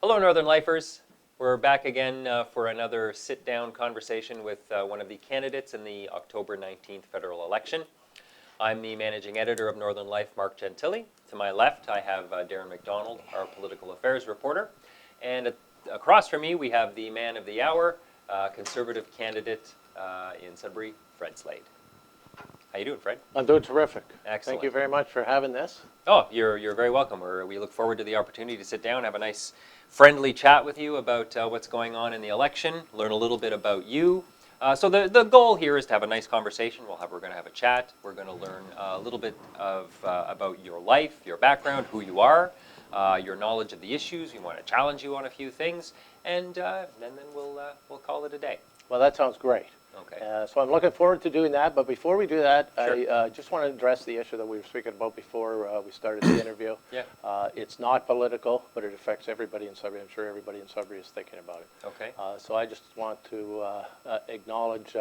Hello, Northern Lifers. We're back again for another sit-down conversation with one of the candidates in the October 19th federal election. I'm the managing editor of Northern Life, Mark Gentili. To my left, I have Darren McDonald, our political affairs reporter. And across from me, we have the man of the hour, conservative candidate in Sudbury, Fred Slade. How you doing, Fred? I'm doing terrific. Excellent. Thank you very much for having this. Oh, you're very welcome. We look forward to the opportunity to sit down, have a nice friendly chat with you about what's going on in the election, learn a little bit about you. So the goal here is to have a nice conversation. We're going to have a chat. We're going to learn a little bit about your life, your background, who you are, your knowledge of the issues. We want to challenge you on a few things, and then we'll call it a day. Well, that sounds great. Okay. So I'm looking forward to doing that. But before we do that, Sure. I just want to address the issue that we were speaking about before we started the interview. Yeah. It's not political, but it affects everybody in Sudbury. I'm sure everybody in Sudbury is thinking about it. Okay. So I just want to acknowledge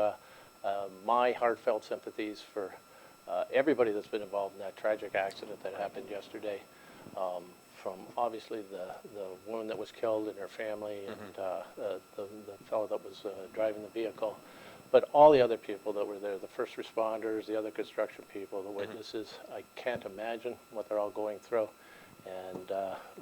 my heartfelt sympathies for everybody that's been involved in that tragic accident that happened yesterday. From obviously the woman that was killed and her family, and the fellow that was driving the vehicle, but all the other people that were there, the first responders, the other construction people, the witnesses. I can't imagine what they're all going through. And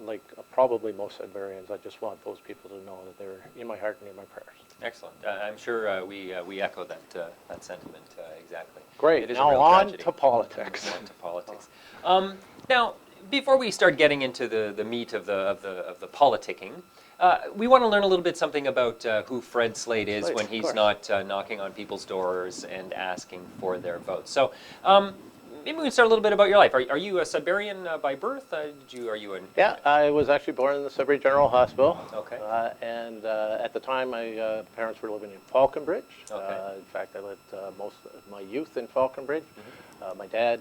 like probably most Sudburyans, I just want those people to know that they're in my heart and in my prayers. Excellent. I'm sure we echo that sentiment exactly. Great. It is a now real on tragedy. to politics. On to politics. Now, before we start getting into the meat of the politicking, we want to learn a little bit something about who Fred Slade is when he's not knocking on people's doors and asking for their votes. So maybe we can start a little bit about your life. Are you a Sudburian by birth? Are you an... Yeah, I was actually born in the Sudbury General Hospital. Okay. And at the time, my parents were living in Falconbridge. Okay. In fact, I lived most of my youth in Falconbridge. My dad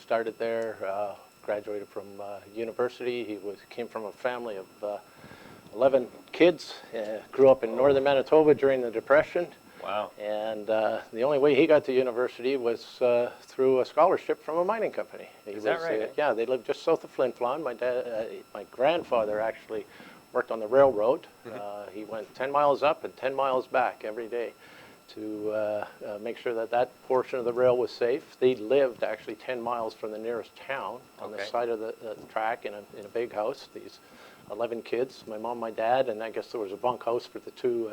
started there, graduated from university. He came from a family of 11 kids, grew up in northern Manitoba during the Depression. Wow. And the only way he got to university was through a scholarship from a mining company. Is that right? Yeah, they lived just south of Flin Flon. My grandfather actually worked on the railroad. He went 10 miles up and 10 miles back every day to make sure that portion of the rail was safe. They lived actually 10 miles from the nearest town on the side of the track in a big house. These 11 kids, my mom, my dad, and I guess there was a bunkhouse for the two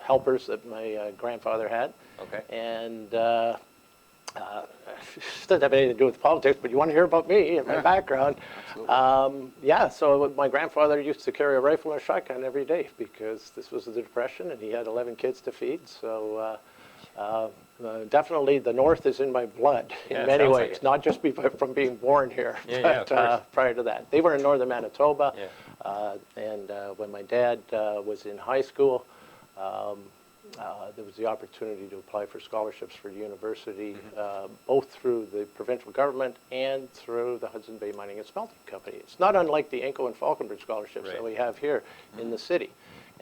helpers that my grandfather had. Okay. And doesn't have anything to do with politics, but you want to hear about me and my background. Yeah, so my grandfather used to carry a rifle and a shotgun every day because this was the Depression and he had 11 kids to feed. So definitely the North is in my blood in many ways, like not just from being born here, but prior to that. They were in northern Manitoba, and when my dad was in high school, there was the opportunity to apply for scholarships for university, both through the provincial government and through the Hudson Bay Mining and Smelting Company. It's not unlike the Inco and Falconbridge scholarships that we have here in the city.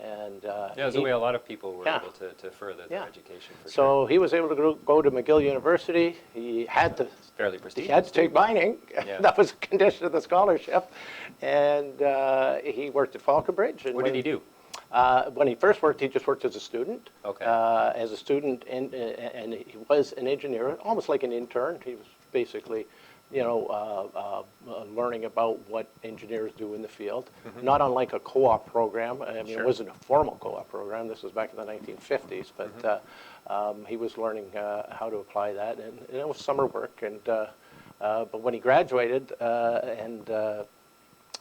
And that's the way a lot to people were able to further their education. So he was able to go to McGill University. He had to fairly prestigious. He had to take mining. That was a condition of the scholarship. And he worked at Falconbridge. And what did he do? When he first worked, he just worked as a student. Okay. As a student, and he was an engineer, almost like an intern. He was basically, learning about what engineers do in the field. Not unlike a co-op program. I mean, it wasn't a formal co-op program. This was back in the 1950s, but he was learning how to apply that, and it was summer work. And but when he graduated,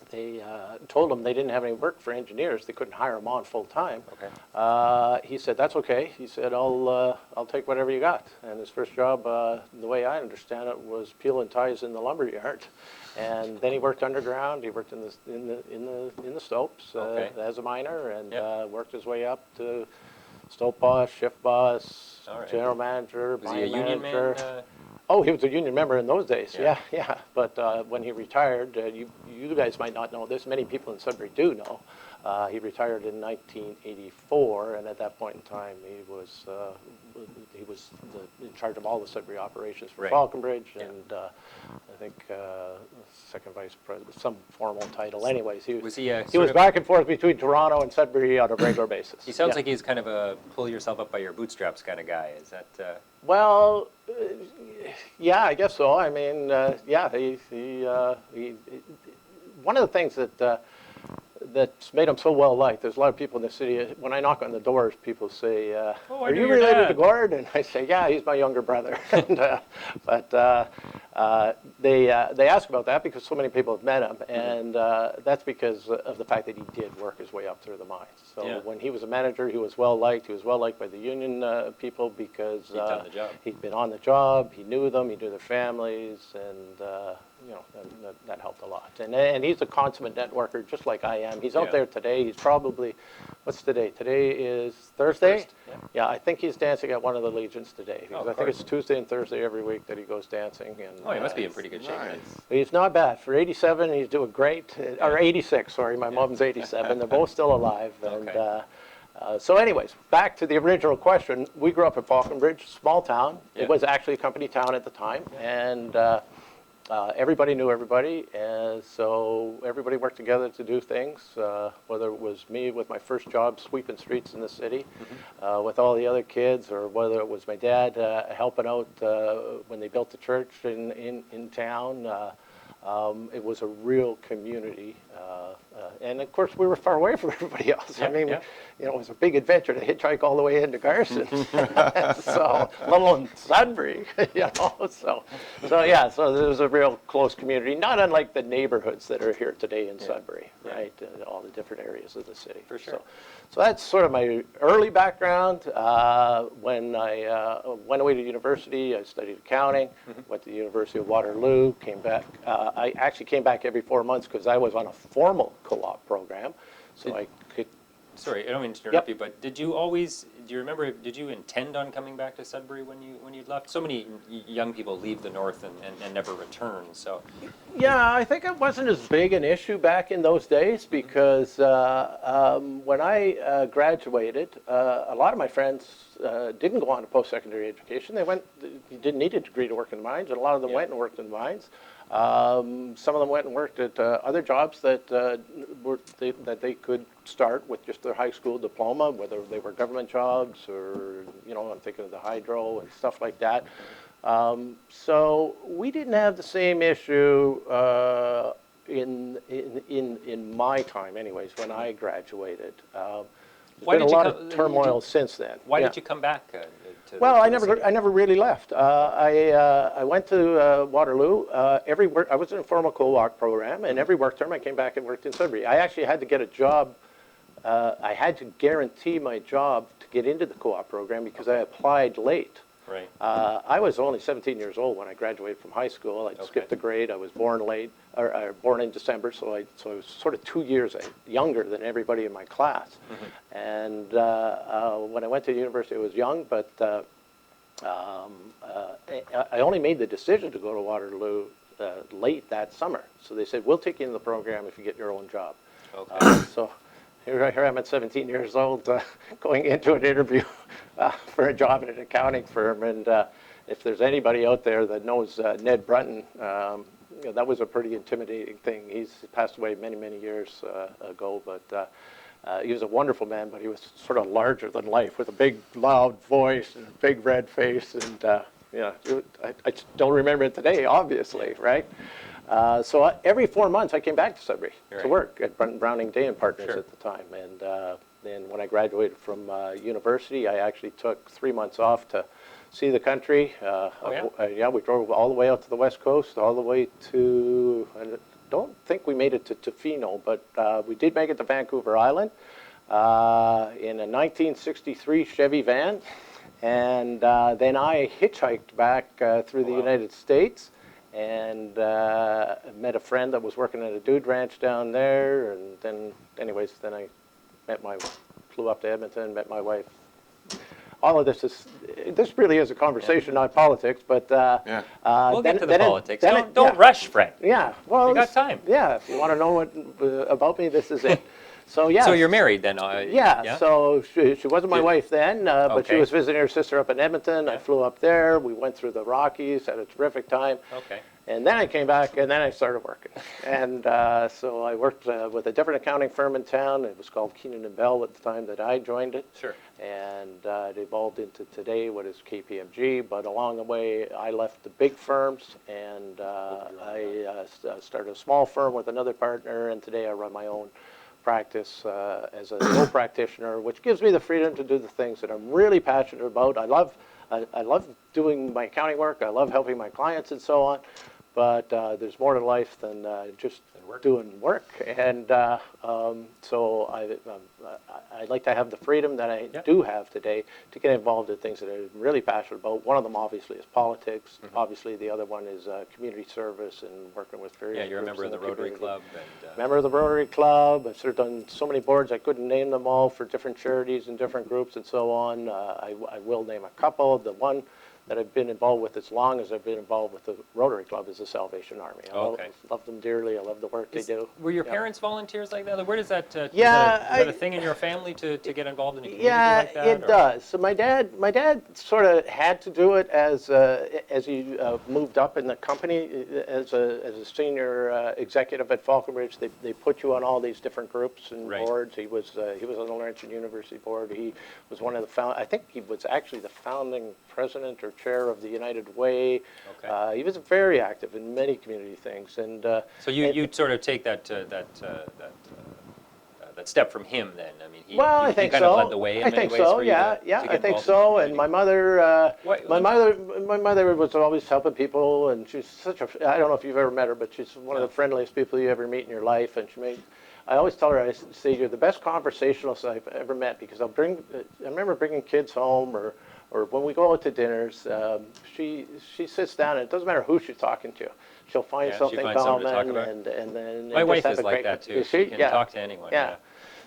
they told him they didn't have any work for engineers. They couldn't hire him on full time. Okay. He said, "That's okay." He said, "I'll take whatever you got." And his first job, the way I understand it, was peeling ties in the lumber yard. And then he worked underground. He worked in the stopes as a miner, and worked his way up to stope boss, shift boss, general manager, was he a union man? Oh, he was a union member in those days. Yeah. But when he retired, you guys might not know this. Many people in Sudbury do know. He retired in 1984, and at that point in time, he was in charge of all the Sudbury operations for Right. Falconbridge, Yeah. and I think second vice president, some formal title. Anyways, he Was he he was sort of, back and forth between Toronto and Sudbury on a regular basis. he sounds Yeah. like he's kind of a pull yourself up by your bootstraps kind of guy. Is that, Well, yeah, I guess so. I mean, yeah, one of the things that's made him so well liked. There's a lot of people in the city. When I knock on the doors, people say, I "Are knew you your related to dad." Gord?" And I say, "Yeah, he's my younger brother." But they ask about that because so many people have met him, and that's because of the fact that he did work his way up through the mines. So Yeah. when he was a manager, he was well liked. He was well liked by the union people because He'd done the job. he'd been on the job. He knew them. He knew their families, and that helped a lot. And he's a consummate networker, just like I am. He's out Yeah. there today. He's probably, what's today? Today is Thursday. First, yeah. Yeah, I think he's dancing at one of the Legions today because Oh, I think of it's Tuesday and Thursday every week that he goes dancing. And Oh, he must be in pretty good shape. Nice. then. he's not bad for 87. He's doing great. Or 86, sorry. My mom's 87. They're both still alive. And Okay. so, anyways, back to the original question. We grew up in Falconbridge, small town. Yeah. It was actually a company town at the time, and everybody knew everybody, and so everybody worked together to do things. Whether it was me with my first job sweeping streets in the city, with all the other kids, or whether it was my dad helping out when they built the church in town. It was a real community, and of course we were far away from everybody else. Yeah, I mean, yeah. it was a big adventure to hitchhike all the way into Garson, so let alone Sudbury, So yeah, so there was a real close community, not unlike the neighborhoods that are here today in Sudbury, Yeah. right? All the different areas of the city. For sure. So that's sort of my early background. When I went away to university, I studied accounting, went to the University of Waterloo, came back. I actually came back every 4 months because I was on a formal co-op program. So I could, Sorry, I don't mean to interrupt Yep. you, but do you remember, did you intend on coming back to Sudbury when you left? So many young people leave the north and never return, so. yeah, I think it wasn't as big an issue back in those days because when I graduated, a lot of my friends didn't go on to post-secondary education. They went, you didn't need a degree to work in the mines, and a lot of them Yeah. went and worked in the mines. Some of them went and worked at other jobs that they could start with just their high school diploma, whether they were government jobs or, I'm thinking of the hydro and stuff like that. So we didn't have the same issue in my time, anyways, when I graduated. There's Why been a did you lot come- of turmoil since then. Why Yeah. did you come back to Well, to I the city? never really left. I went to Waterloo. I was in a formal co-op program, and every work term I came back and worked in Sudbury. I actually had to get a job. I had to guarantee my job to get into the co-op program because I applied late. Right. I was only 17 years old when I graduated from high school. I skipped a grade. I was born late, or born in December, so I was sort of 2 years younger than everybody in my class. And when I went to university, I was young, but I only made the decision to go to Waterloo late that summer. So they said, "We'll take you in the program if you get your own job." Okay. So here I am at 17 years old, going into an interview for a job at an accounting firm. And if there's anybody out there that knows Ned Brunton, that was a pretty intimidating thing. He's passed away many, many years ago, but he was a wonderful man, but he was sort of larger than life with a big, loud voice and a big red face. And I don't remember it today, obviously, right? So every 4 months I came back to Sudbury Right. to work at Browning Day and Partners Sure. at the time. And then when I graduated from university, I actually took 3 months off to see the country. Yeah? We drove all the way out to the West Coast, all the way to, I don't think we made it to Tofino, but we did make it to Vancouver Island in a 1963 Chevy van. And then I hitchhiked back through the Wow. United States and met a friend that was working at a dude ranch down there. And then, anyways, then I flew up to Edmonton, met my wife. All of this really is a conversation, not politics, but Yeah. We'll get to the then politics. then Don't yeah. rush, Fred. Yeah, well, You got time. Yeah, if you want to know what about me, this is it. So yeah. So you're married then? Yeah, so she wasn't my wife then, but she Okay. was visiting her sister up in Edmonton. I Yeah. flew up there. We went through the Rockies, had a terrific time. Okay. And then I came back, and then I started working. And so I worked with a different accounting firm in town. It was called Keenan and Bell at the time that I joined it. Sure. And it evolved into today what is KPMG. But along the way, I left the big firms, and I started a small firm with another partner. And today I run my own practice as a sole practitioner, which gives me the freedom to do the things that I'm really passionate about. I love doing my accounting work. I love helping my clients and so on. But there's more to life than just doing work. And so I like to have the freedom that I do have today to get involved in things that I'm really passionate about. One of them, obviously, is politics. Obviously, the other one is community service and working with various Yeah, you're a member of the Rotary community. Club. And, Member of the Rotary Club. I've served on so many boards I couldn't name them all for different charities and different groups and so on. I will name a couple. The one that I've been involved with as long as I've been involved with the Rotary Club is the Salvation Army. I love them dearly. I love the work they do. Were your parents volunteers like that? Where does that? Is Yeah, that a thing in your family to get involved in a community Yeah, like that? it does. So my dad sort of had to do it as he moved up in the company as a senior executive at Falconbridge. They put you on all these different groups and boards. He was on the Laurentian University board. He was one of the I think he was actually the founding president or chair of the United Way. Okay. He was very active in many community things. And so you sort of take that step from him then. I mean, I think kind so. of led the way in I many think ways so. for you Yeah, to yeah, get I think involved so. in And the my mother was always helping people, and she's such a. I don't know if you've ever met her, but she's one of the friendliest people you ever meet in your life. And I always tell her, I say, you're the best conversationalist I've ever met, because I remember bringing kids home or when we go out to dinners, she sits down, and it doesn't matter who she's talking to. She'll find something common, and then my wife just is like that too. She can talk to anyone. Yeah.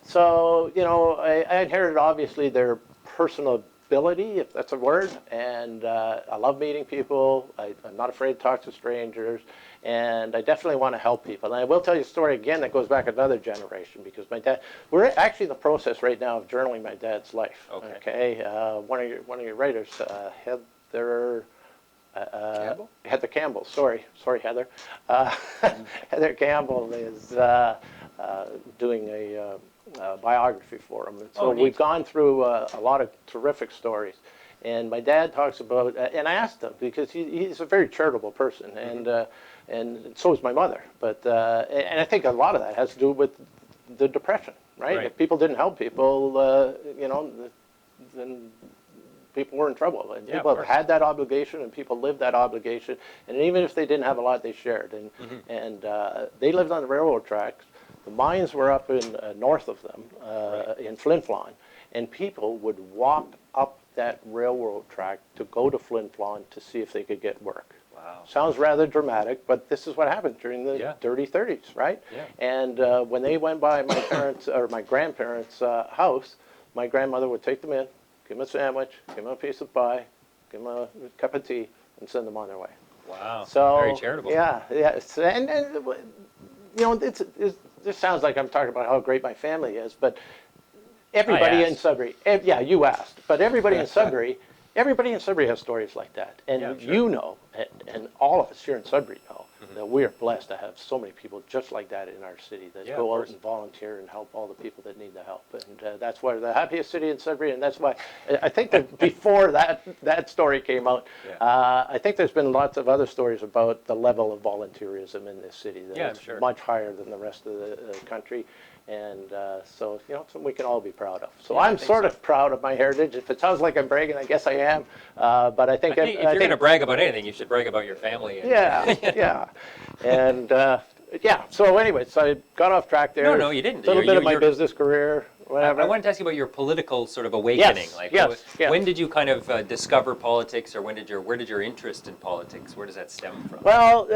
So I inherited obviously their personal ability, if that's a word, and I love meeting people. I'm not afraid to talk to strangers, and I definitely want to help people. And I will tell you a story again that goes back another generation, because my dad. We're actually in the process right now of journaling my dad's life. Okay. One of your writers, Heather. Heather Campbell. Sorry, Heather. Heather Campbell is doing a biography for him. And so we've gone through a lot of terrific stories. And my dad talks about, and I asked him, because he's a very charitable person, and so is my mother. But and I think a lot of that has to do with the Depression, right? If people didn't help people, then people were in trouble, and people had that obligation, and people lived that obligation, and even if they didn't have a lot, they shared. And they lived on the railroad tracks. The mines were up in north of them, in Flin Flon, and people would walk up that railroad track to go to Flin Flon to see if they could get work. Wow. Sounds rather dramatic, but this is what happened during the dirty 30s, right? Yeah. And when they went by my parents or my grandparents' house, my grandmother would take them in, give them a sandwich, give them a piece of pie, give them a cup of tea, and send them on their way. Wow. So, very charitable. Yeah. And this sounds like I'm talking about how great my family is, but everybody in Sudbury, you asked, but everybody in Sudbury has stories like that. And and all of us here in Sudbury know that we are blessed to have so many people just like that in our city that go out and volunteer and help all the people that need the help. And that's why we're the happiest city in Sudbury, and that's why I think that before that story came out, I think there's been lots of other stories about the level of volunteerism in this city that is much higher than the rest of the country. And so, something we can all be proud of. So I'm sort of proud of my heritage. If it sounds like I'm bragging, I guess I am. But I think if you're going to brag about anything, you should brag about your family. And, yeah. And so anyways, I got off track there. No, you didn't. A little bit of my business career. whatever. I wanted to ask you about your political sort of awakening. Yes, Like, yes, yes. when did you kind of discover politics, or where did your interest in politics, where does that stem from? Well,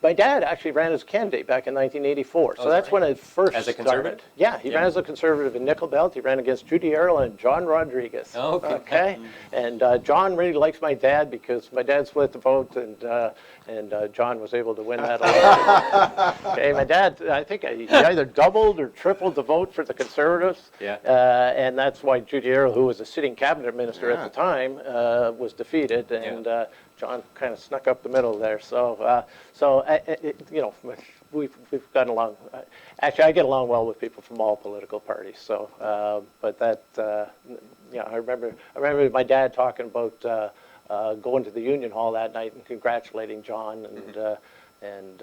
my dad actually ran as a candidate back in 1984, Oh, so is that's that when right? it first As a started. conservative? Yeah, he ran as a conservative in Nickel Belt. He ran against Judy Earle and John Rodriguez. Oh, okay. And John really likes my dad because my dad split the vote, and John was able to win that election. Okay, my dad, I think he either doubled or tripled the vote for the Conservatives. Yeah. And that's why Judy Earle, who was a sitting cabinet minister at the time, was defeated, and John kind of snuck up the middle there. So, you know, we've gotten along. Actually, I get along well with people from all political parties. So, but that, you know, I remember my dad talking about going to the Union Hall that night and congratulating John, and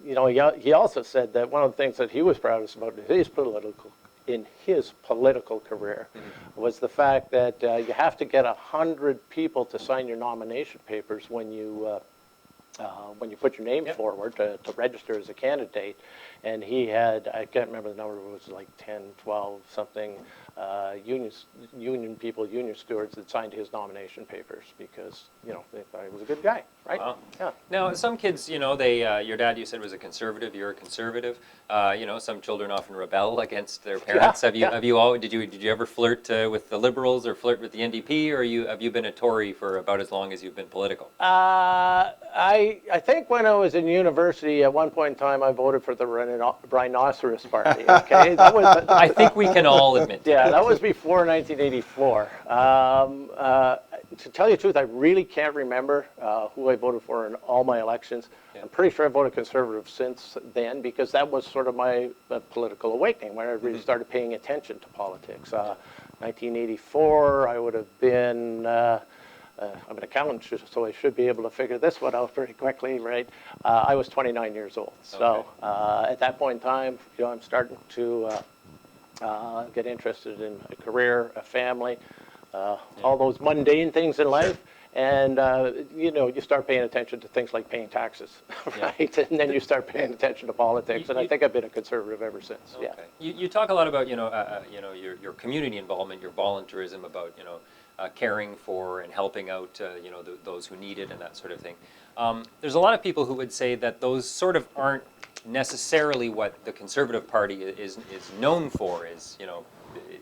you know, he also said that one of the things that he was proudest about in his political career was the fact that you have to get 100 people to sign your nomination papers when you put your name forward to register as a candidate. And he had, I can't remember the number, it was like 10, 12, something, union people, union stewards that signed his nomination papers because, you know, they thought he was a good guy, right? Wow. Yeah. Now, some kids, you know, your dad, you said, was a conservative. You're a conservative. You know, some children often rebel against their parents. Did you ever flirt with the Liberals or flirt with the NDP, or have you been a Tory for about as long as you've been political? I think when I was in university, at one point in time, I voted for the Rhinoceros Party. Okay, that was. I think we can all admit. Yeah, that was before 1984. To tell you the truth, I really can't remember who I voted for in all my elections. I'm pretty sure I voted Conservative since then because that was sort of my political awakening when I really started paying attention to politics. 1984, I would have been. I'm an accountant, so I should be able to figure this one out pretty quickly, right? I was 29 years old. So at that point in time, you know, I'm starting to get interested in a career, a family, all those mundane things in life. And, you know, you start paying attention to things like paying taxes, right? And then you start paying attention to politics. And I think I've been a conservative ever since, Okay. You talk a lot about, you know, your community involvement, your volunteerism, about, you know, caring for and helping out, you know, those who need it and that sort of thing. There's a lot of people who would say that those sort of aren't necessarily what the Conservative Party is known for. Is, you know,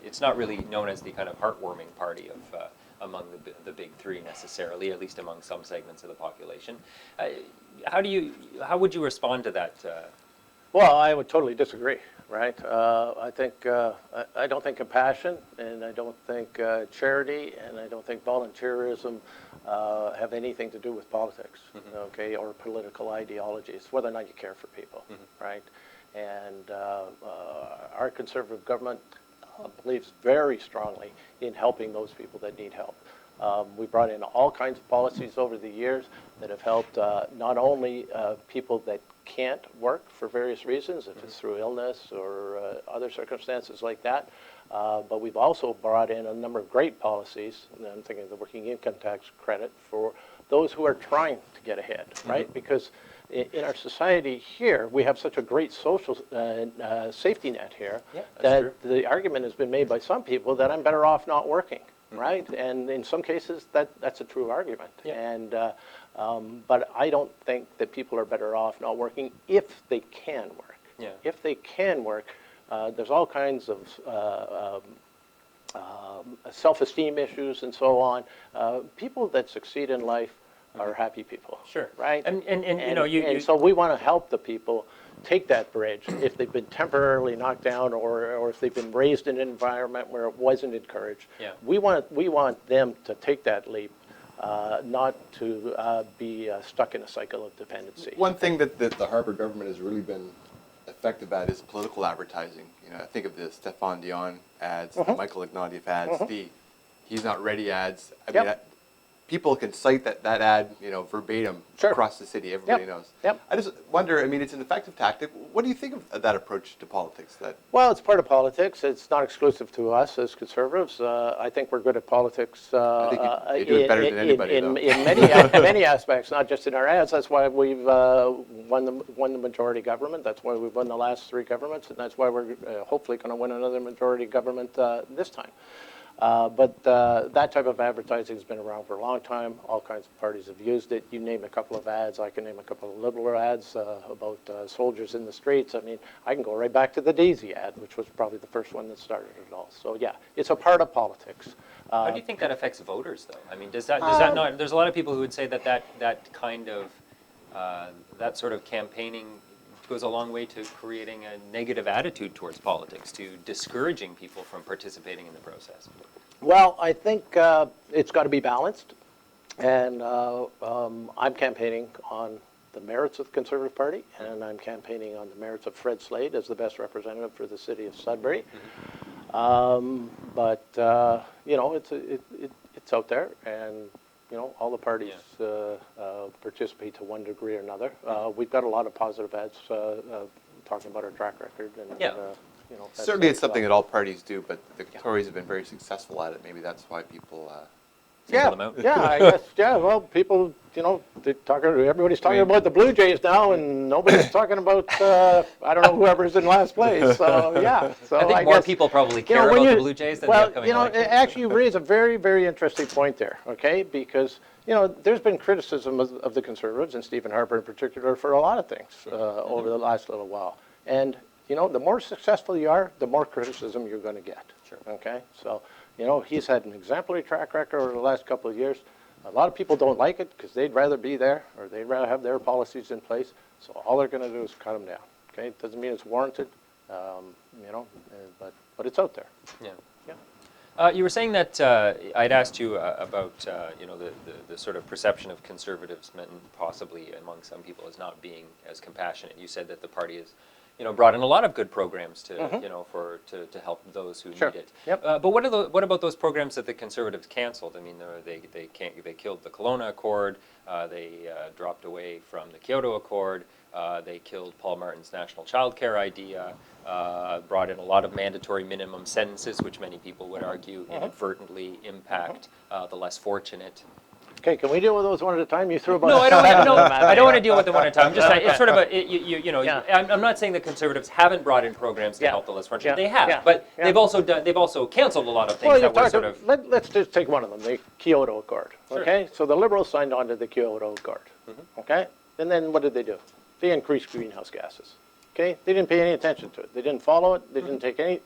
it's not really known as the kind of heartwarming party of among the big three necessarily, at least among some segments of the population. How would you respond to that? Well, I would totally disagree, right? I don't think compassion, and I don't think charity, and I don't think volunteerism have anything to do with politics, okay, or political ideologies, whether or not you care for people, right? And our conservative government believes very strongly in helping those people that need help. We brought in all kinds of policies over the years that have helped not only people that can't work for various reasons, if it's through illness or other circumstances like that, but we've also brought in a number of great policies, and I'm thinking of the working income tax credit for those who are trying to get ahead, right? Because in our society here, we have such a great social safety net here that the argument has been made by some people that I'm better off not working, right? And in some cases, that's a true argument. And but I don't think that people are better off not working if they can work. If they can work, there's all kinds of self-esteem issues and so on. People that succeed in life are happy people. Sure. Right? And you know, so we want to help the people take that bridge if they've been temporarily knocked down or if they've been raised in an environment where it wasn't encouraged. We want them to take that leap, not to be stuck in a cycle of dependency. One thing that the Harper government has really been effective at is political advertising. You know, I think of the Stéphane Dion ads, the Michael Ignatieff ads, the He's Not Ready ads. I mean, people can cite that ad, verbatim Sure. across the city. Everybody knows. Yep. I just wonder. I mean, it's an effective tactic. What do you think of that approach to politics? Well, it's part of politics. It's not exclusive to us as conservatives. I think we're good at politics. I think you do it better than anybody, in though. many aspects, not just in our ads. That's why we've won the majority government. That's why we've won the last 3 governments, and that's why we're hopefully going to win another majority government this time. But that type of advertising has been around for a long time. All kinds of parties have used it. You name a couple of ads. I can name a couple of Liberal ads about soldiers in the streets. I mean, I can go right back to the Daisy ad, which was probably the first one that started it all. So yeah, it's a part of politics. How do you think that affects voters, though? I mean, does that not? There's a lot of people who would say that kind of that sort of campaigning goes a long way to creating a negative attitude towards politics, to discouraging people from participating in the process. Well, I think it's got to be balanced, and I'm campaigning on the merits of the Conservative Party, and I'm campaigning on the merits of Fred Slade as the best representative for the city of Sudbury. But it's out there, and all the parties participate to one degree or another. We've got a lot of positive ads talking about our track record, and Certainly, it's something that all parties do, but the Tories have been very successful at it. Maybe that's why people. Single them out. I guess. Yeah, well, people, everybody's talking about the Blue Jays now, and nobody's talking about I don't know whoever's in last place. So yeah, so I think more people probably care about the Blue Jays than the upcoming election. Actually, you raise a very, very interesting point there. Okay, because there's been criticism of the Conservatives and Stephen Harper in particular for a lot of things over the last little while, and the more successful you are, the more criticism you're going to get. Sure. Okay, so he's had an exemplary track record over the last couple of years. A lot of people don't like it because they'd rather be there, or they'd rather have their policies in place. So all they're going to do is cut them down. Okay, it doesn't mean it's warranted, but it's out there. Yeah. You were saying that I'd asked you about the sort of perception of conservatives, possibly among some people, as not being as compassionate. You said that the party is brought in a lot of good programs to to help those who need it. Yep. But what about those programs that the Conservatives canceled? I mean, they killed the Kelowna Accord. They dropped away from the Kyoto Accord. They killed Paul Martin's national child care idea. Brought in a lot of mandatory minimum sentences, which many people would argue inadvertently impact the less fortunate. Okay, can we deal with those one at a time? You threw about No, I don't want to deal with them one at a time. Just it's sort of Yeah. I'm not saying the Conservatives haven't brought in programs to help the less fortunate. Yeah. They have, Yeah. but Yeah. they've also canceled a lot of things that were sort of. Let's just take one of them, the Kyoto Accord. Sure. Okay, so the Liberals signed on to the Kyoto Accord. Okay, and then what did they do? They increased greenhouse gases. Okay, they didn't pay any attention to it. They didn't follow it. They didn't take any.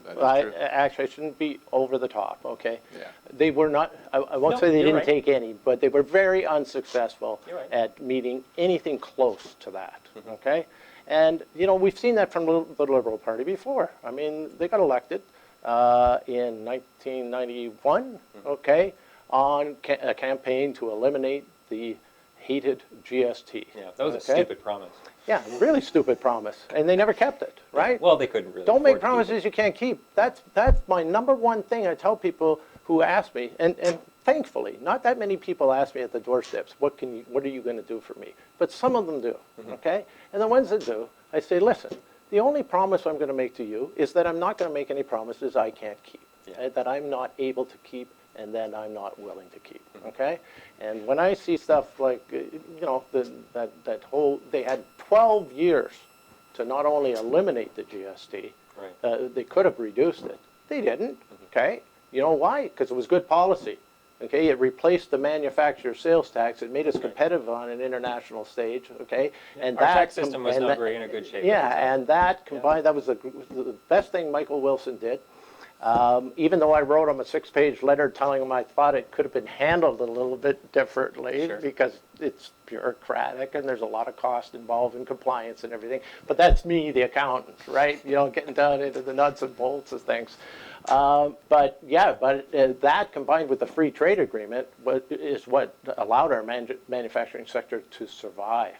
Actually, I shouldn't be over the top, okay? Yeah. They were not, I won't say they you're didn't right. take any, but they were very unsuccessful You're right. at meeting anything close to that, okay? And, we've seen that from the Liberal Party before. I mean, they got elected in 1991, okay, on a campaign to eliminate the hated GST. Yeah, that was a okay? stupid promise. Yeah, really stupid promise, and they never kept it, right? Well, they couldn't really. Don't make afford to keep promises you can't keep. That's my number one thing I tell people who ask me, and thankfully, not that many people ask me at the doorsteps, what are you going to do for me? But some of them do, okay? And the ones that do, I say, listen, the only promise I'm going to make to you is that I'm not going to make any promises I can't keep, that I'm not able to keep, and then I'm not willing to keep, okay? And when I see stuff like, that whole, they had 12 years to not only eliminate the GST, Right. they could have reduced it. They didn't, okay? You know why? Because it was good policy, okay? It replaced the manufacturer sales tax. It made us competitive on an international stage, okay? And Our tax system was not very in a good shape. Yeah, and that combined, that was the best thing Michael Wilson did. Even though I wrote him a 6-page letter telling him I thought it could have been handled a little bit differently because it's bureaucratic and there's a lot of cost involved in compliance and everything. But that's me, the accountant, right? Getting down into the nuts and bolts of things. But that combined with the free trade agreement is what allowed our manufacturing sector to survive.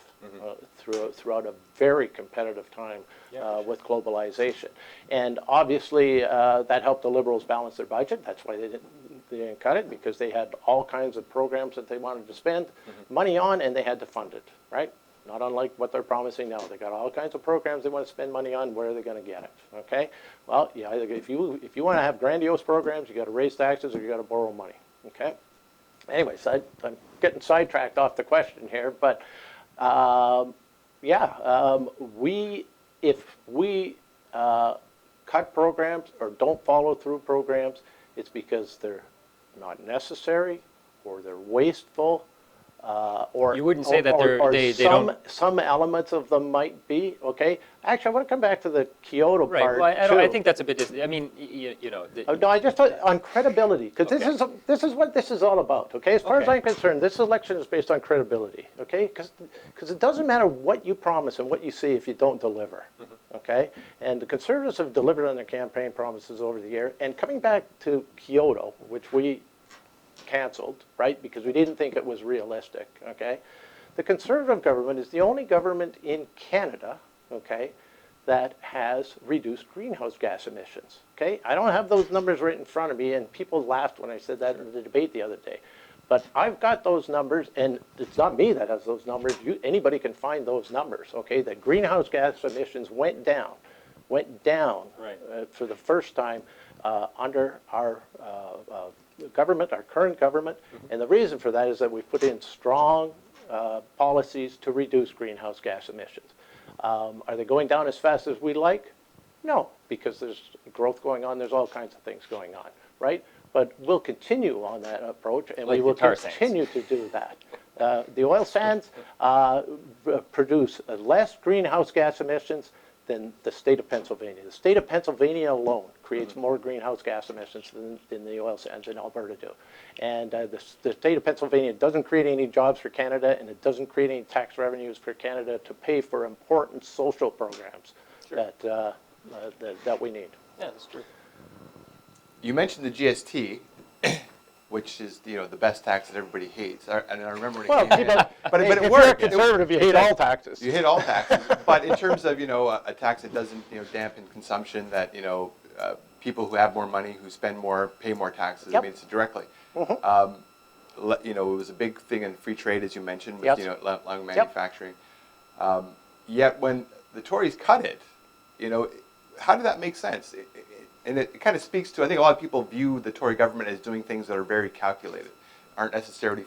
throughout a very competitive time Yeah. with globalization. And obviously, that helped the Liberals balance their budget. That's why they didn't cut it, because they had all kinds of programs that they wanted to spend money on, and they had to fund it, right? Not unlike what they're promising now. They got all kinds of programs they want to spend money on. Where are they going to get it? Okay. Well, yeah. If you want to have grandiose programs, you got to raise taxes or you got to borrow money. Okay. Anyways, I'm getting sidetracked off the question here, but if we cut programs or don't follow through programs, it's because they're not necessary, or they're wasteful. Or You wouldn't say that they don't. Some elements of them might be, okay. Actually, I want to come back to the Kyoto Right. part Well, I too. think that's a bit. I mean, No, I just on credibility, because this is what this is all about. Okay, as far as Okay. I'm concerned, this election is based on credibility. Okay, because it doesn't matter what you promise and what you say if you don't deliver. Okay, and the Conservatives have delivered on their campaign promises over the year. And coming back to Kyoto, which we canceled, right, because we didn't think it was realistic, okay? The Conservative government is the only government in Canada, okay, that has reduced greenhouse gas emissions, okay? I don't have those numbers right in front of me, and people laughed when I said that in the debate the other day. But I've got those numbers, and it's not me that has those numbers. Anybody can find those numbers, okay? That greenhouse gas emissions went down Right. for the first time under our government, our current government. And the reason for that is that we put in strong policies to reduce greenhouse gas emissions. Are they going down as fast as we'd like? No, because there's growth going on. There's all kinds of things going on, right? But we'll continue on that approach, and Like we will the tar sands. continue to do that. The oil sands produce less greenhouse gas emissions than the state of Pennsylvania. The state of Pennsylvania alone creates more greenhouse gas emissions than the oil sands in Alberta do. And the state of Pennsylvania doesn't create any jobs for Canada, and it doesn't create any tax revenues for Canada to pay for important social programs that we need. Yeah, that's true. You mentioned the GST, which is the best tax that everybody hates. And I remember when it Well, came in, but if it you're a worked. conservative, you hate all taxes. You hit all taxes, but in terms of a tax that doesn't dampen consumption, that people who have more money, who spend more, pay more taxes. Yep. I mean, it's directly. It was a big thing in free trade, as you mentioned, with Yes. allowing manufacturing. Yet when the Tories cut it, how did that make sense? And it kind of speaks to, I think a lot of people view the Tory government as doing things that are very calculated, aren't necessarily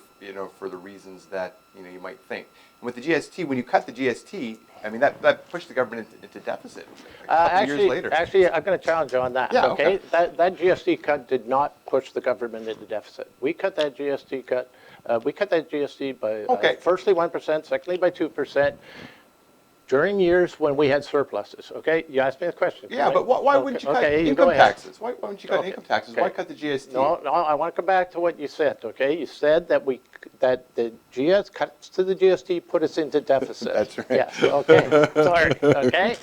for the reasons that you might think. And with the GST, when you cut the GST, I mean that pushed the government into deficit a couple years later. Actually, I'm going to challenge you on that. Yeah, okay? okay. That GST cut did not push the government into deficit. We cut that GST cut. We cut that GST by firstly 1%, secondly by 2%. During years when we had surpluses, okay? You asked me a question. Yeah, but why wouldn't you cut you income go ahead. taxes? Why wouldn't you cut income taxes? Why cut the GST? No, I want to come back to what you said, okay? You said that the cuts to the GST put us into deficit. That's right. Yes, okay, sorry, okay?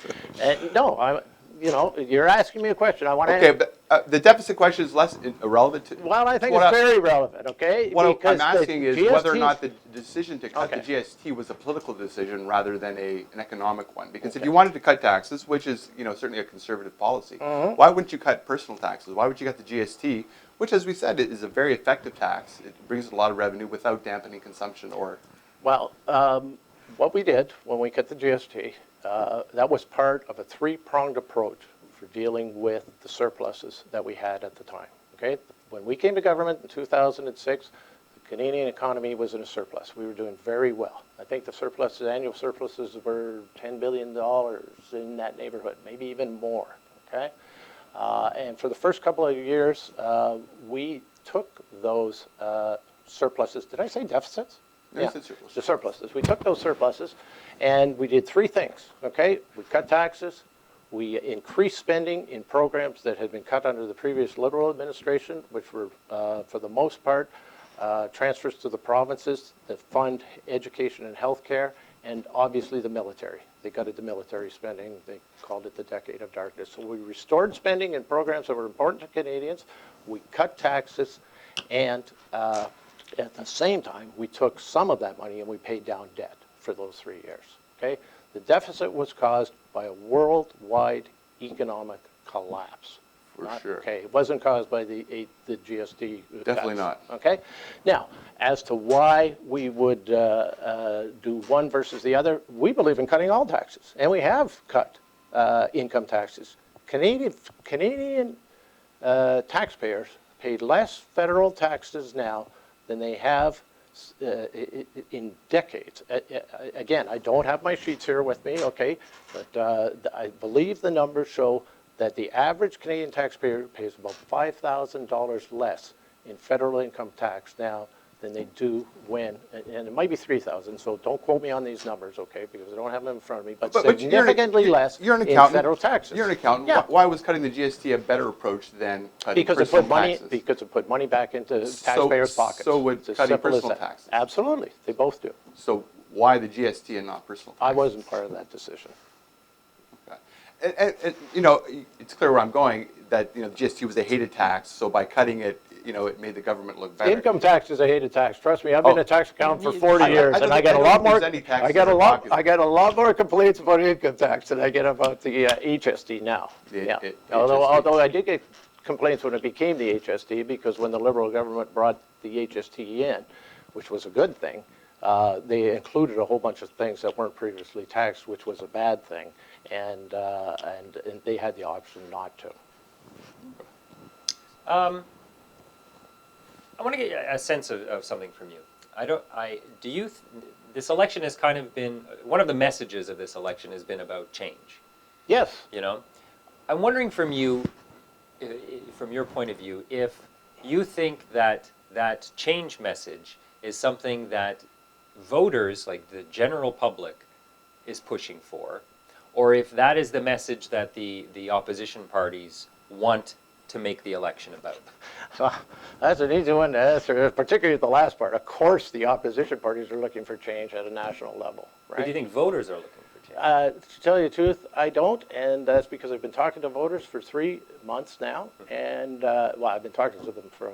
No, you're asking me a question. I want to Okay, but the deficit question is less irrelevant to. Well, I think what it's very relevant, okay? What Because I'm the asking is whether or GST not the decision to cut Okay. the GST was a political decision rather than an economic one. Because if you wanted to cut taxes, which is certainly a conservative policy, why wouldn't you cut personal taxes? Why would you cut the GST, which, as we said, is a very effective tax? It brings a lot of revenue without dampening consumption or. Well, what we did when we cut the GST, that was part of a three-pronged approach for dealing with the surpluses that we had at the time. Okay, when we came to government in 2006, the Canadian economy was in a surplus. We were doing very well. I think the annual surpluses were $10 billion in that neighborhood, maybe even more. Okay, and for the first couple of years, we took those surpluses. Did I say deficits? No, you said surplus. The surpluses. We took those surpluses, and we did three things. Okay, we cut taxes. We increased spending in programs that had been cut under the previous Liberal administration, which were, for the most part, transfers to the provinces that fund education and health care, and obviously the military. They gutted the military spending. They called it the Decade of Darkness. So we restored spending in programs that were important to Canadians. We cut taxes, and at the same time, we took some of that money and we paid down debt. for those 3 years. Okay, the deficit was caused by a worldwide economic collapse. For sure. Okay, it wasn't caused by the GST. Definitely cuts, not. Okay, now as to why we would do one versus the other, we believe in cutting all taxes, and we have cut income taxes. Canadian taxpayers paid less federal taxes now than they have in decades. Again, I don't have my sheets here with me, okay, but I believe the numbers show that the average Canadian taxpayer pays about $5,000 less in federal income tax now than they do when, and it might be 3,000, so don't quote me on these numbers, okay, because I don't have them in front of me, but significantly less You're an in accountant. federal taxes. You're an accountant. Yeah. Why was cutting the GST a better approach than cutting Because it personal put money, taxes? because it put money back into taxpayers' pockets. So would It's as cutting simple as personal that. taxes? Absolutely, they both do. So why the GST and not personal taxes? I wasn't part of that decision. Okay. And, you know, it's clear where I'm going, that, you know, GST was a hated tax, so by cutting it, you know, it made the government look better. Income tax is a hated tax. Trust me, I've been a tax accountant for 40 I years, and I get a lot more. any taxes I get a that are lot. popular. I get a lot more complaints about income tax than I get about the HST now. Although I did get complaints when it became the HST, because when the Liberal government brought the HST in, which was a good thing, they included a whole bunch of things that weren't previously taxed, which was a bad thing, and they had the option not to. I want to get a sense of something from you. This election has kind of been, one of the messages of this election has been about change. Yes. You know, I'm wondering from you, from your point of view, if you think that that change message is something that voters, like the general public, is pushing for, or if that is the message that the opposition parties want to make the election about. So that's an easy one to answer, particularly the last part. Of course, the opposition parties are looking for change at a national level, right? But do you think voters are looking for change? To tell you the truth, I don't, and that's because I've been talking to voters for 3 months now, and well, I've been talking to them for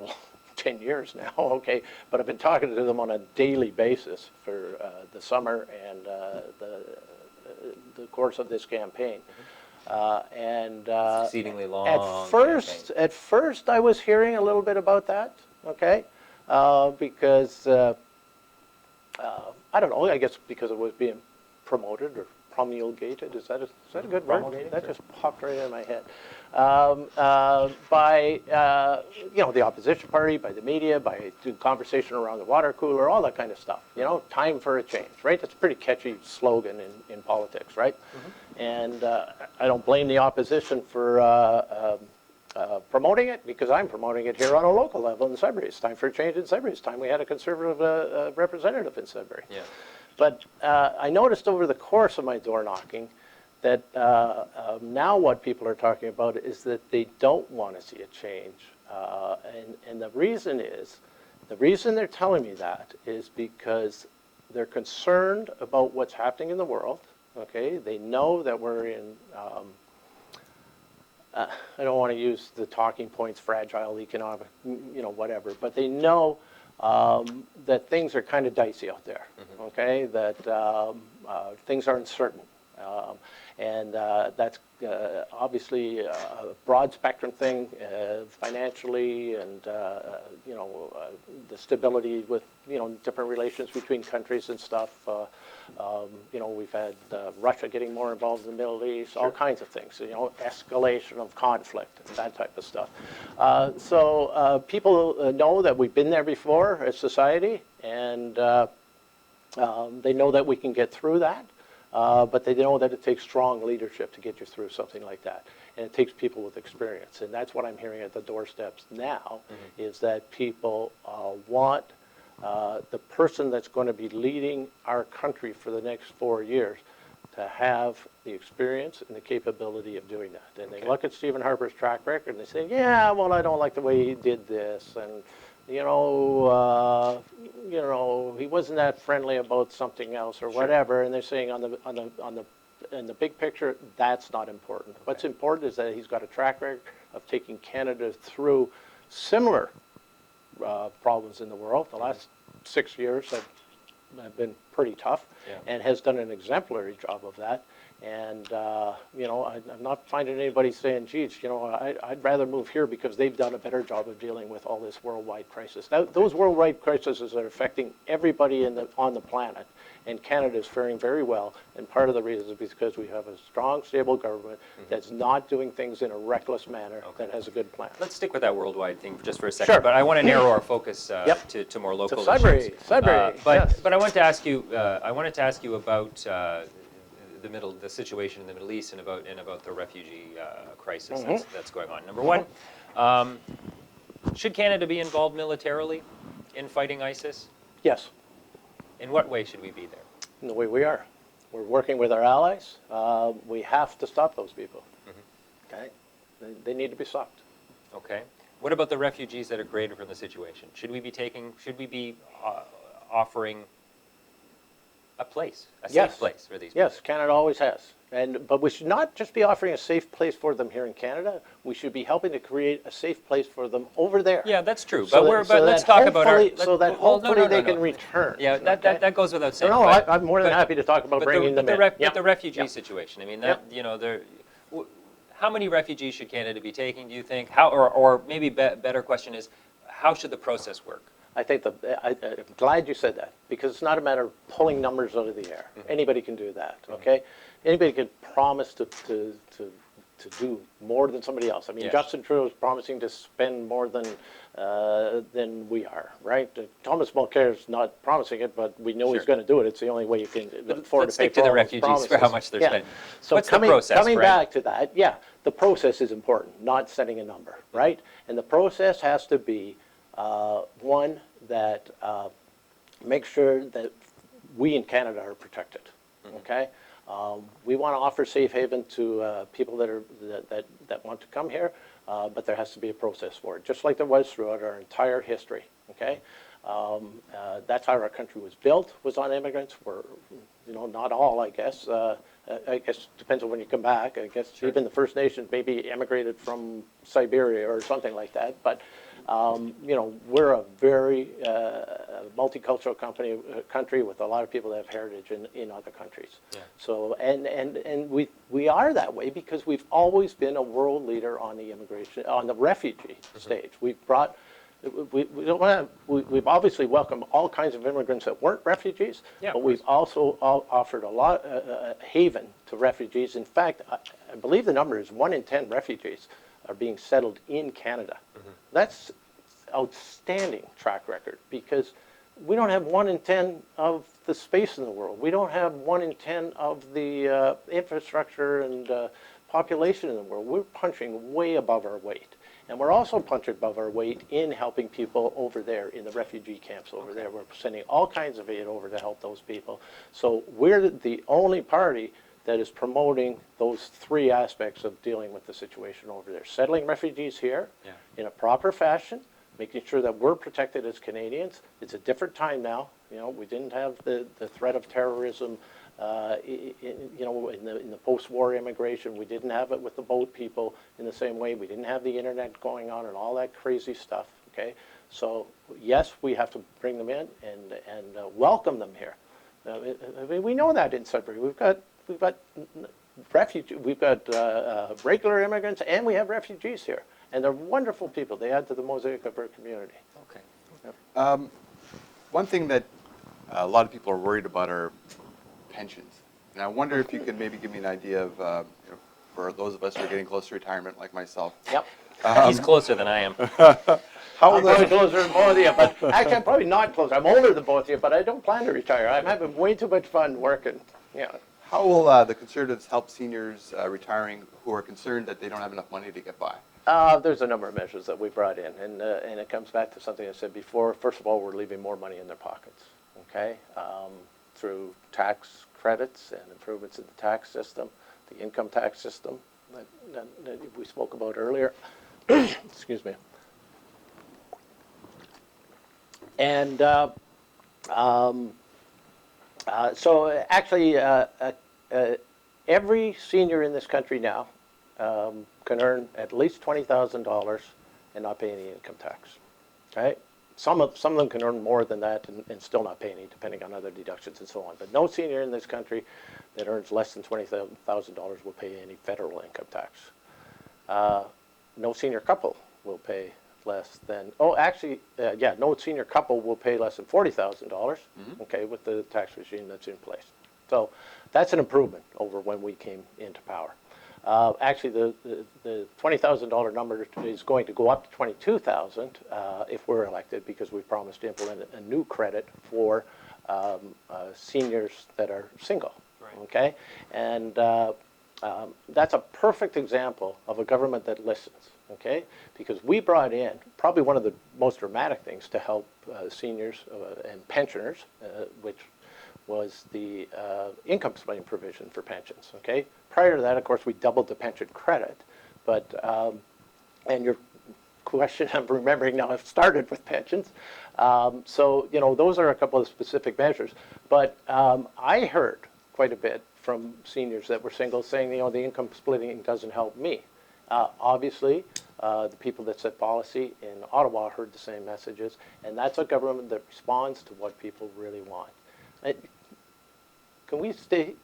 10 years now, okay, but I've been talking to them on a daily basis for the summer and the course of this campaign. Exceedingly long At first, I was hearing a little bit about that, okay, because I don't know. I guess because it was being promoted or promulgated. Is that a good word? That just popped right in my head. By the opposition party, by the media, by the conversation around the water cooler, all that kind of stuff. You know, time for a change, right? That's a pretty catchy slogan in politics, right? Mm-hmm. And I don't blame the opposition for promoting it, because I'm promoting it here on a local level in Sudbury. It's time for a change in Sudbury. It's time we had a conservative representative in Sudbury. Yeah. But I noticed over the course of my door knocking that now what people are talking about is that they don't want to see a change. And the reason they're telling me that is because they're concerned about what's happening in the world. Okay, they know that we're in, I don't want to use the talking points, fragile economic, whatever, but they know that things are kind of dicey out there, okay, that things are uncertain. And that's obviously a broad spectrum thing, financially, and the stability with different relations between countries and stuff. We've had Russia getting more involved in the Middle East, all kinds of things. Escalation of conflict and that type of stuff. So people know that we've been there before as society, and they know that we can get through that. But they know that it takes strong leadership to get you through something like that. And it takes people with experience. And that's what I'm hearing at the doorsteps now, is that people want the person that's going to be leading our country for the next 4 years to have the experience and the capability of doing that. And they look at Stephen Harper's track record and they say, yeah, well, I don't like the way he did this. And he wasn't that friendly about something else or whatever, and they're saying in the big picture, that's not important. Okay. What's important is that he's got a track record of taking Canada through similar problems in the world. The last 6 years have been pretty tough, Yeah. and has done an exemplary job of that. And I'm not finding anybody saying, geez, I'd rather move here because they've done a better job of dealing with all this worldwide crisis. Now, those worldwide crises are affecting everybody on the planet, and Canada is faring very well. And part of the reason is because we have a strong, stable government that's not doing things in a reckless manner, that has a good plan. Let's stick with that worldwide thing just for a second. Sure. But I want to narrow our focus Yep. to more local Sudbury, issues. Sudbury, But yes. but I wanted to ask you. I wanted to ask you about the situation in the Middle East and about the refugee crisis that's going on. Number one, should Canada be involved militarily in fighting ISIS? Yes, In what way should we be there? in the way we are. We're working with our allies. We have to stop those people. Okay? They need to be stopped. Okay. What about the refugees that are created from the situation? Should we be offering a place, a Yes. safe place for these people? Yes, Canada always has. But we should not just be offering a safe place for them here in Canada. We should be helping to create a safe place for them over there. Yeah, that's true. So But let's talk about our. So that hopefully they can return. Yeah, that goes without saying. No, but- I'm more than happy to talk about bringing them in. But the refugee situation. I mean, that Yep. how many refugees should Canada be taking? Do you think? How, or maybe better question is, how should the process work? I think I'm glad you said that, because it's not a matter of pulling numbers out of the air. Anybody can do that, okay? Anybody can promise to do more than somebody else. I mean, Yes. Justin Trudeau is promising to spend more than we are, right? Thomas Mulcair is not promising it, but we know he's Sure. going to do it. It's the only way you can afford Let's to pay stick to for the all those refugees for promises. how much they're Yeah. spending. So What's coming, the process, coming right? back to that, yeah, the process is important, not setting a number, right? And the process has to be one that makes sure that we in Canada are protected, okay? We want to offer safe haven to people that want to come here, but there has to be a process for it, just like there was throughout our entire history, okay? That's how our country was built, was on immigrants. We're, not all, I guess. I guess depends on when you come back. I guess even the First Nations maybe emigrated from Siberia or something like that. But we're a very multicultural country with a lot of people that have heritage in other countries. Yeah. So and we are that way because we've always been a world leader on the refugee stage. We've brought. We've obviously welcomed all kinds of immigrants that weren't refugees, Yeah, but of we've also offered a lot haven to refugees. In fact, I believe the number is 1 in 10 refugees are being settled in Canada. That's outstanding track record because we don't have 1 in 10 of the space in the world. We don't have 1 in 10 of the infrastructure and population in the world. We're punching way above our weight. And we're also punching above our weight in helping people over there in the refugee camps over there. We're sending all kinds of aid over to help those people. So we're the only party that is promoting those 3 aspects of dealing with the situation over there. Settling refugees here in a proper fashion, making sure that we're protected as Canadians. It's a different time now. We didn't have the threat of terrorism in the post-war immigration. We didn't have it with the boat people in the same way. We didn't have the internet going on and all that crazy stuff, okay? So, yes, we have to bring them in and welcome them here. We know that in Sudbury. We've got regular immigrants and we have refugees here. And they're wonderful people. They add to the mosaic of our community. Okay. One thing that a lot of people are worried about are pensions. And I wonder if you could maybe give me an idea of, for those of us who are getting close to retirement, like myself. Yep. He's closer than I am. How I'm will probably those, closer than both of you, but actually I'm probably not closer. I'm older than both of you, but I don't plan to retire. I'm having way too much fun working. Yeah. how will the Conservatives help seniors retiring who are concerned that they don't have enough money to get by? There's a number of measures that we brought in, and it comes back to something I said before. First of all, we're leaving more money in their pockets, okay, through tax credits and improvements in the tax system, the income tax system that we spoke about earlier. Excuse me. And so actually, every senior in this country now can earn at least $20,000 and not pay any income tax. Okay, some of them can earn more than that and still not pay any, depending on other deductions and so on. But no senior in this country that earns less than $20,000 will pay any federal income tax. No senior couple will pay less than, no senior couple will pay less than $40,000, okay, with the tax regime that's in place. So that's an improvement over when we came into power. Actually, the $20,000 number is going to go up to $22,000 if we're elected, because we promised to implement a new credit for seniors that are single. Right. Okay, and that's a perfect example of a government that listens. Okay, because we brought in probably one of the most dramatic things to help seniors and pensioners, which was the income splitting provision for pensions. Okay, prior to that, of course, we doubled the pension credit, but and your question, I'm remembering now, I've started with pensions. So those are a couple of specific measures. But I heard quite a bit from seniors that were single saying, the income splitting doesn't help me. Obviously, the people that set policy in Ottawa heard the same messages, and that's a government that responds to what people really want. Can we stay?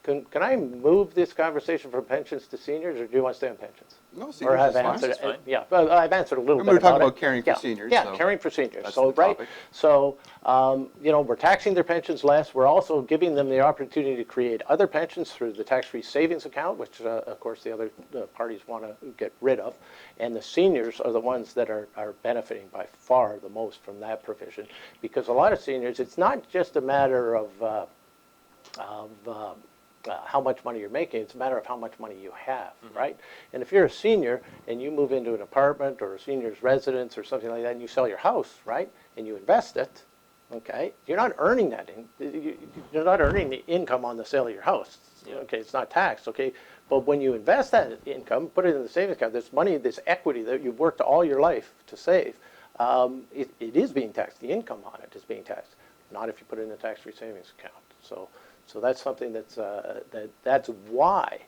Can I move this conversation from pensions to seniors, or do you want to stay on pensions? No, seniors is fine. That's fine. Yeah, well, I've answered a little bit. We were talking about about caring for seniors. Yeah, so caring for seniors. that's So the topic. So we're taxing their pensions less. We're also giving them the opportunity to create other pensions through the tax-free savings account, which of course the other parties want to get rid of. And the seniors are the ones that are benefiting by far the most from that provision, because a lot of seniors, it's not just a matter of how much money you're making, it's a matter of how much money you have, right? And if you're a senior and you move into an apartment or a senior's residence or something like that, and you sell your house, right, and you invest it, okay, you're not earning that. You're not earning the income on the sale of your house. Yeah. Okay, it's not taxed, okay? But when you invest that income, put it in the savings account, this money, this equity that you've worked all your life to save, it is being taxed. The income on it is being taxed, not if you put it in a tax-free savings account. So that's something that's why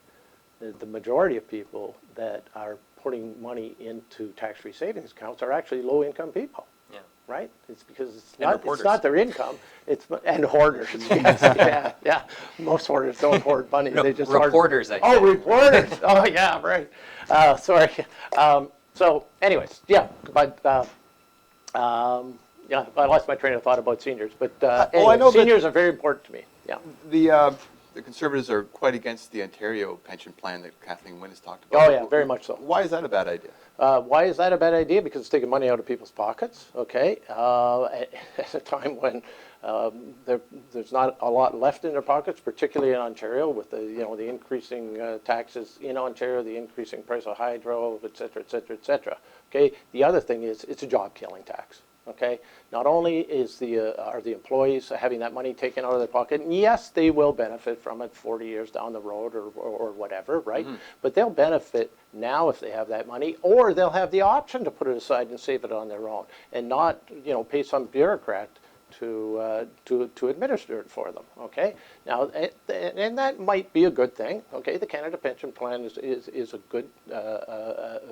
the majority of people that are putting money into tax-free savings accounts are actually low-income people. Yeah. Right? It's because it's not their income. And hoarders. Yes, yeah. Most hoarders don't hoard money. No, they just reporters. Reporters. Oh yeah, right. Sorry. So, anyways, yeah. But yeah, I lost my train of thought about seniors. But anyway, I know seniors are very important to me. Yeah. The Conservatives are quite against the Ontario pension plan that Kathleen Wynne has talked about. Oh yeah, very much so. Why is that a bad idea? Why is that a bad idea? Because it's taking money out of people's pockets, okay? At a time when there's not a lot left in their pockets, particularly in Ontario, with the increasing taxes in Ontario, the increasing price of hydro, et cetera, et cetera, et cetera. Okay. The other thing is it's a job-killing tax. Okay. Not only are the employees having that money taken out of their pocket, and yes, they will benefit from it 40 years down the road or whatever, right? Mm-hmm. But they'll benefit now if they have that money, or they'll have the option to put it aside and save it on their own, and not pay some bureaucrat to administer it for them. Okay. Now, and that might be a good thing. Okay. The Canada Pension Plan is a good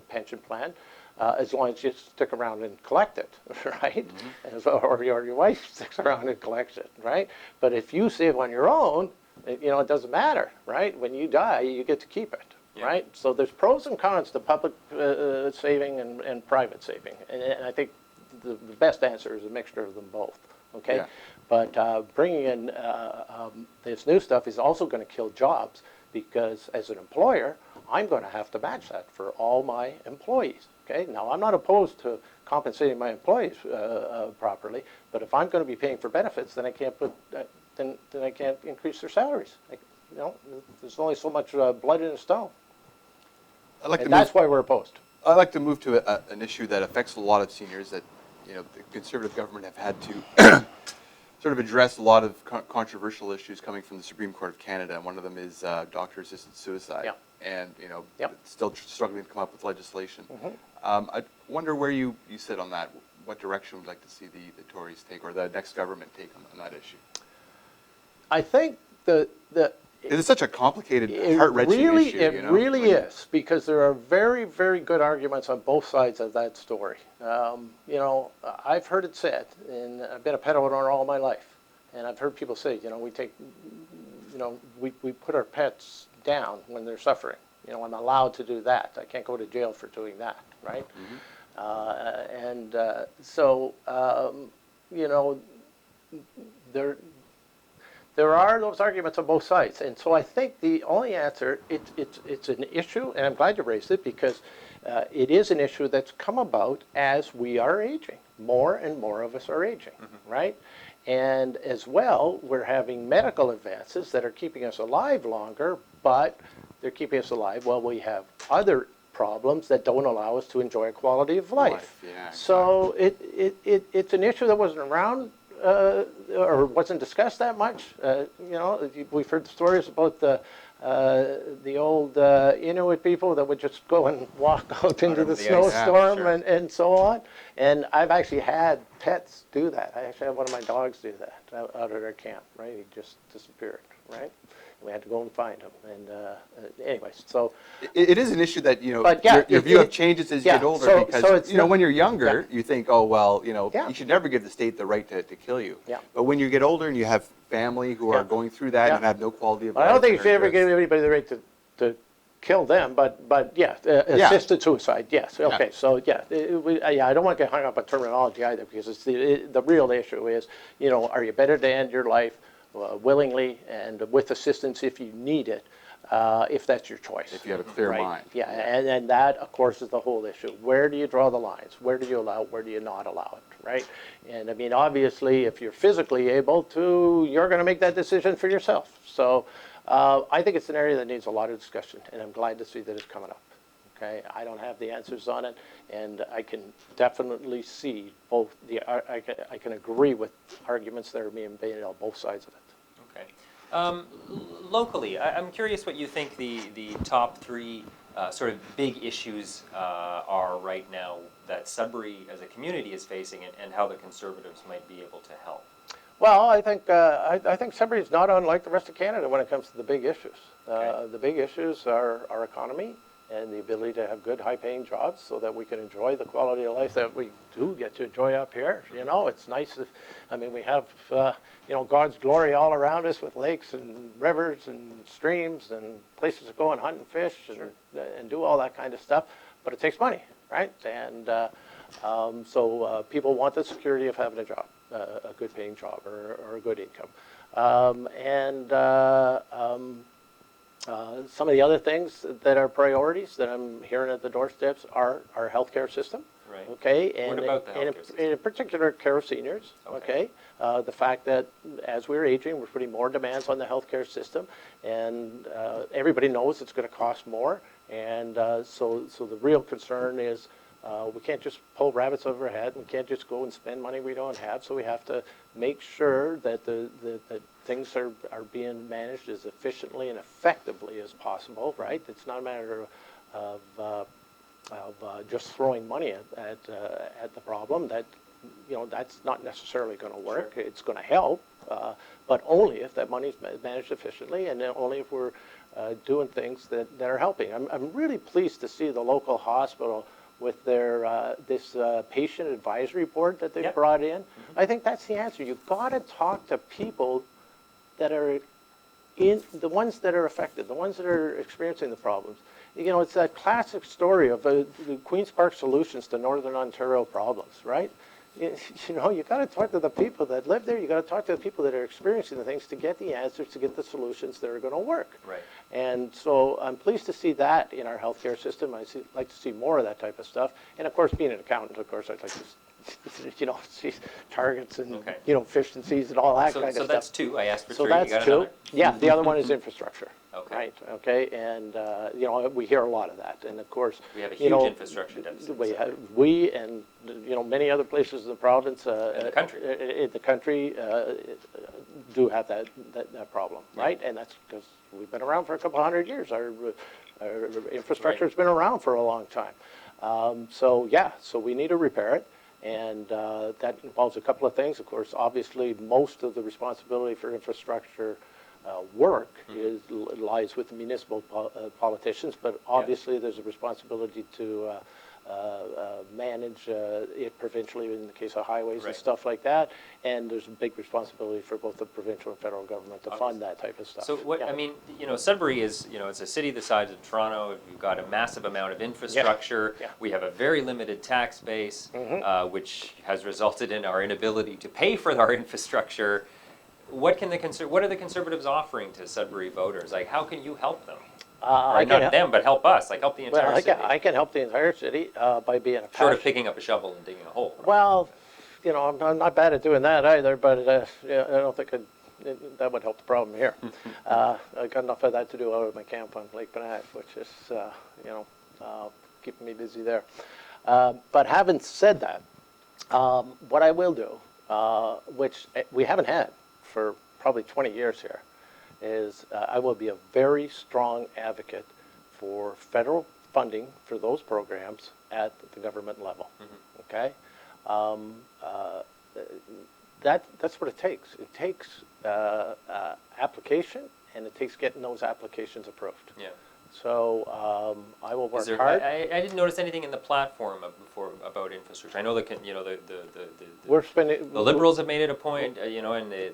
pension plan. As long as you stick around and collect it, right? Mm-hmm. Or your wife sticks around and collects it, right? But if you save on your own, it doesn't matter, right? When you die, you get to keep it, right? So there's pros and cons to public saving and private saving. And I think the best answer is a mixture of them both, okay? Yeah. But bringing in this new stuff is also going to kill jobs, because as an employer, I'm going to have to match that for all my employees. Okay. Now, I'm not opposed to compensating my employees properly, but if I'm going to be paying for benefits, then I can't then I can't increase their salaries. There's only so much blood in a stone. That's why we're opposed. I'd like to move to an issue that affects a lot of seniors that the Conservative government have had to sort of address a lot of controversial issues coming from the Supreme Court of Canada, and one of them is doctor-assisted suicide. Yeah. And still struggling to come up with legislation. Mm-hmm. I wonder where you sit on that. What direction would you like to see the Tories take, or the next government take on that issue? I think It's such a complicated, heart-wrenching issue. It really is, because there are very, very good arguments on both sides of that story. I've heard it said, and I've been a pet owner all my life, and I've heard people say, we put our pets down when they're suffering. I'm allowed to do that. I can't go to jail for doing that, right? There are those arguments on both sides, and so I think the only answer, it's an issue, and I'm glad you raised it, because it is an issue that's come about as we are aging. More and more of us are aging, right? And as well, we're having medical advances that are keeping us alive longer, but they're keeping us alive while we have other problems that don't allow us to enjoy a quality of life. Yeah, so it's an issue that wasn't around or wasn't discussed that much. We've heard stories about the old Inuit people that would just go and walk out into the snowstorm and so on. And I've actually had pets do that. I actually had one of my dogs do that out at our camp, right? He just disappeared, right? We had to go and find him. And anyways, so it is an issue that your view of changes as you get older, so because when you're younger, you think, oh well, Yeah. you should never give the state the right to kill you. Yeah. But when you get older and you have family who are going through that and have no quality of life, I don't think you and should are ever just- give anybody the right to kill them, but assisted suicide, yes. Okay, so I don't want to get hung up on terminology either, because it's the real issue is, are you better to end your life willingly and with assistance if you need it, if that's your choice. If you have a clear mind. Yeah, and that, of course, is the whole issue. Where do you draw the lines? Where do you allow it? Where do you not allow it, right? And, I mean, obviously, if you're physically able to, you're going to make that decision for yourself. So I think it's an area that needs a lot of discussion, and I'm glad to see that it's coming up. Okay, I don't have the answers on it, and I can definitely see both. I can agree with arguments that are being made on both sides of it. Okay. Locally, I'm curious what you think the top three sort of big issues are right now that Sudbury as a community is facing, and how the Conservatives might be able to help. Well, I think Sudbury is not unlike the rest of Canada when it comes to the big issues. Okay. The big issues are our economy and the ability to have good, high-paying jobs so that we can enjoy the quality of life that we do get to enjoy up here. It's nice. We have, God's glory all around us with lakes and rivers and streams and places to go and hunt and fish and do all that kind of stuff. But it takes money, right? And so people want the security of having a job, a good-paying job or a good income. Some of the other things that are priorities that I'm hearing at the doorsteps are our healthcare system. Right. Okay. What about the healthcare system? In particular, care of seniors. Okay. The fact that as we're aging, we're putting more demands on the healthcare system, and everybody knows it's going to cost more. And so the real concern is we can't just pull rabbits over our head. We can't just go and spend money we don't have. So we have to make sure that that things are being managed as efficiently and effectively as possible, right? It's not a matter of just throwing money at the problem. That's not necessarily going to work. Sure. It's going to help, but only if that money is managed efficiently, and then only if we're doing things that are helping. I'm really pleased to see the local hospital with their this patient advisory board that they've brought in. Mm-hmm. I think that's the answer. You've got to talk to people that are the ones that are affected, the ones that are experiencing the problems. It's that classic story of the Queen's Park solutions to Northern Ontario problems, right? You got to talk to the people that live there. You got to talk to the people that are experiencing the things to get the answers, to get the solutions that are going to work. Right. And so I'm pleased to see that in our healthcare system. Like to see more of that type of stuff. And of course, being an accountant, of course, I'd like to see targets and efficiencies and all that kind of stuff. So that's two. I asked for three. So that's you got two. Another? Yeah. The other one is infrastructure. Okay. Right. Okay. And we hear a lot of that. And of course, we have a huge infrastructure deficit. We and many other places in the province, in the country, do have that problem, right? And that's because we've been around for a couple hundred years. Our infrastructure has been around for a long time. So we need to repair it. And that involves a couple of things. Of course, obviously, most of the responsibility for infrastructure work lies with the municipal politicians, but obviously there's a responsibility to manage it provincially in the case of highways and Right. stuff like that, and there's a big responsibility for both the provincial and federal government to fund that type of stuff. So what, Yeah. I mean, Sudbury is, it's a city the size of Toronto. We've got a massive amount of infrastructure. Yeah. We have a very limited tax base, which has resulted in our inability to pay for our infrastructure. What are the Conservatives offering to Sudbury voters? Like, how can you help them? Or not them, but help us, like help the entire Well, city. I can help the entire city by being a Short passion. of picking up a shovel and digging a hole. Well, I'm not bad at doing that either, but yeah, I don't think that would help the problem here. I got enough of that to do out of my camp on Lake Penat, which is, keeping me busy there. But having said that, what I will do, which we haven't had for probably 20 years here, is I will be a very strong advocate for federal funding for those programs at the government level. Okay, that's what it takes. It takes application, and it takes getting those applications approved. Yeah. So I will work hard. I didn't notice anything in the platform about infrastructure. I know We're spending. the Liberals have made it a point, and the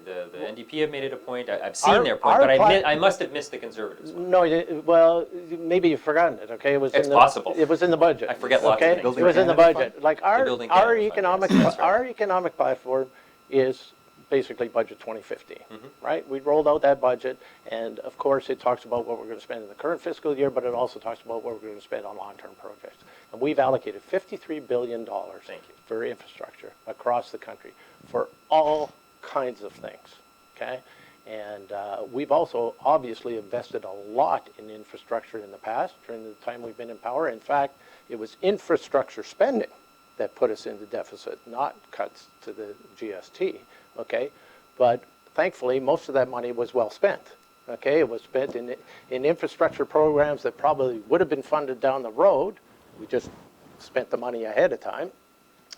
NDP have made it a point. I've seen Our- their point, our but I must have missed the Conservatives one. No, well, maybe you've forgotten it. Okay, it was It's in the, possible. It was in the budget. I forget lots of okay? things. It was in the Building budget. Canada Like Building our Canada economic Fund, yes, that's right. our economic platform is basically budget 2015, right? We rolled out that budget, and of course it talks about what we're going to spend in the current fiscal year, but it also talks about what we're going to spend on long-term projects. And we've allocated $53 billion Thank you. for infrastructure across the country for all kinds of things, okay? And we've also obviously invested a lot in infrastructure in the past during the time we've been in power. In fact, it was infrastructure spending that put us into deficit, not cuts to the GST, okay? But thankfully, most of that money was well spent, okay? It was spent in infrastructure programs that probably would have been funded down the road. We just spent the money ahead of time,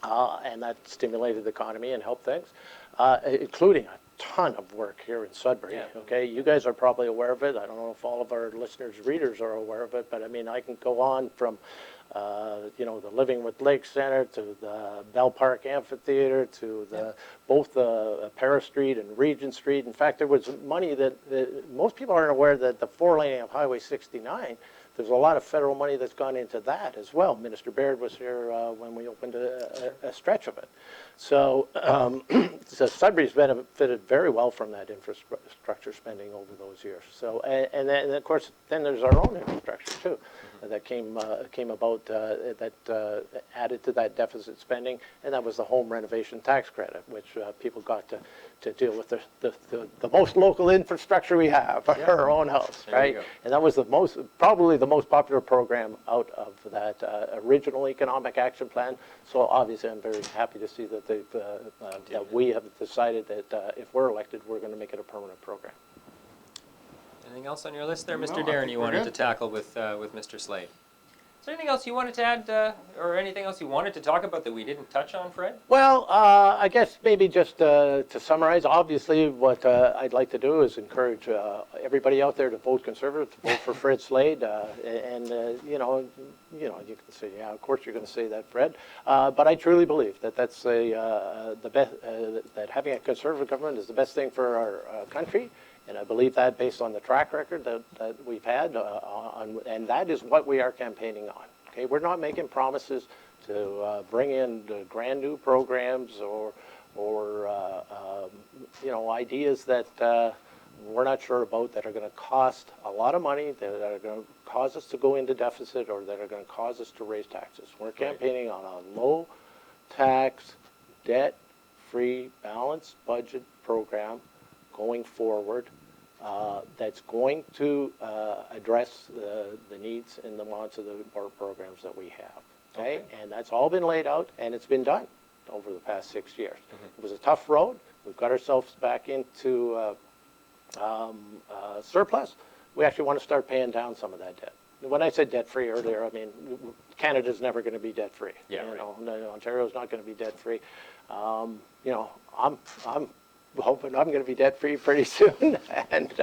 and that stimulated the economy and helped things, including a ton of work here in Sudbury, Yeah. okay? You guys are probably aware of it. I don't know if all of our listeners, readers are aware of it, but I mean, I can go on from the Living with Lake Center to the Bell Park Amphitheater to both the Paris Street and Regent Street. In fact, there was money that most people aren't aware that the 4-lane of Highway 69, there's a lot of federal money that's gone into that as well. Minister Baird was here when we opened a stretch of it. So, so Sudbury's benefited very well from that infrastructure spending over those years. So, and then of course, then there's our own infrastructure too, that came about that added to that deficit spending, and that was the home renovation tax credit, which people got to deal with the most local infrastructure we have, our own house, There you right? go. And that was probably the most popular program out of that original economic action plan. So obviously, I'm very happy to see that that we have decided that if we're elected, we're going to make it a permanent program. Anything else on your list there, No, Mr. I Darren, think you we're wanted good. to tackle with Mr. Slade? Is there anything else you wanted to add, or anything else you wanted to talk about that we didn't touch on, Fred? Well, I guess maybe just to summarize, obviously what I'd like to do is encourage everybody out there to vote Conservative, to vote for Fred Slade, and you can say, yeah, of course you're going to say that, Fred, but I truly believe that that's the best, that having a Conservative government is the best thing for our country. And I believe that based on the track record that we've had, and that is what we are campaigning on. Okay, we're not making promises to bring in grand new programs or ideas that we're not sure about, that are going to cost a lot of money, that are going to cause us to go into deficit, or that are going to cause us to raise taxes. We're campaigning on a low tax, debt-free, balanced budget program going forward, that's going to address the needs and the wants of the programs that we have. Okay? And that's all been laid out, and it's been done over the past 6 years. It was a tough road. We've got ourselves back into surplus. We actually want to start paying down some of that debt. When I said debt-free earlier, I mean, Canada's never going to be debt-free. Yeah, right. Ontario's not going to be debt-free. I'm hoping I'm going to be debt-free pretty soon, and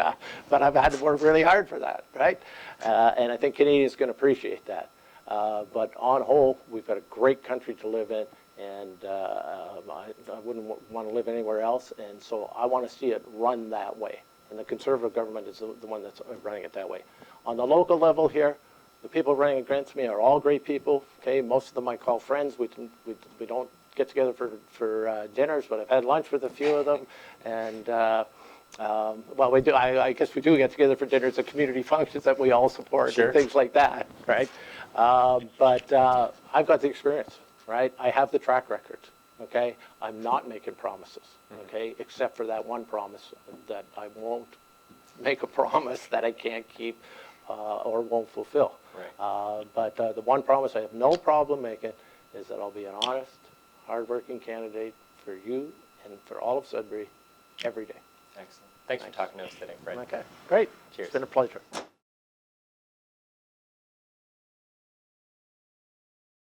but I've had to work really hard for that, right? And I think Canadians can appreciate that. But on whole, we've got a great country to live in, and I wouldn't want to live anywhere else. And so I want to see it run that way. And the Conservative government is the one that's running it that way. On the local level here, the people running against me are all great people. Okay, most of them I call friends. We don't get together for dinners, but I've had lunch with a few of them, and well, we do. I guess we do get together for dinners at community functions that we all support Sure. and things like that, right? But I've got the experience, right? I have the track record. Okay, I'm not making promises. Okay, except for that one promise that I won't make a promise that I can't keep or won't fulfill. Right. But the one promise I have no problem making is that I'll be an honest, hardworking candidate for you and for all of Sudbury every day. Excellent. Thanks for talking to us today, Fred. Okay, great. Cheers. It's been a pleasure.